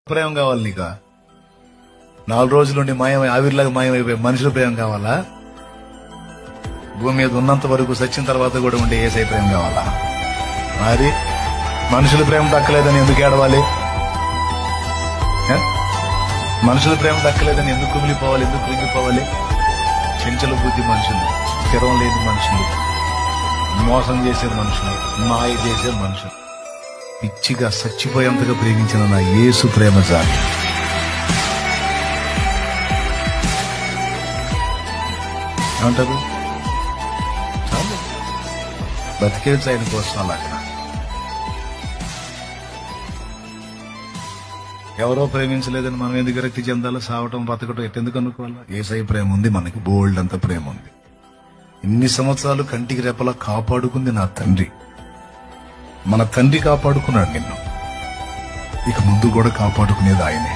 ప్రేమ కావాలి నీకు? 4 రోజుల నుండి ఆవిరిలాగా మాయమైపోయి మనుషుల ప్రేమ కావాలా? భూమి మీద ఉన్నంత వరకు సచ్చిన తర్వాత కూడా ఉండే ఏసై ప్రేమ కావాలా? మరి మనుషుల ప్రేమ దక్కలేదని ఎందుకు ఏడవాలి? మనుషుల ప్రేమ దక్కలేదని ఎందుకు కుమిలిపోవాలి? ఎందుకు కృంగిపోవాలి? చెంచల బుద్ధి మనుషులు, స్థిరం లేని మనుషులు, మోసం చేసే మనుషులు, మాయ చేసే మనుషులు, పిచ్చిగా చచ్చిపోయేంతగా ప్రేమించిన నా యేసు ప్రేమ చాలు. ఏమంటారు? చాలు, బతికేది ఆయన కోసం. అలాగా ఎవరో ప్రేమించలేదని మనం ఎందుకు విరక్తి చెందాలో? సావటం బతకటం ఎట్టెందుకు అనుకోవాలా? యేసయ్య ప్రేమ ఉంది మనకి, బోల్డ్ అంత ప్రేమ ఉంది. ఇన్ని సంవత్సరాలు కంటికి రెప్పలా కాపాడుకుంది నా తండ్రి. మన తండ్రి కాపాడుకున్నాడు నిన్ను, ఇక ముందు కూడా కాపాడుకునేది ఆయనే.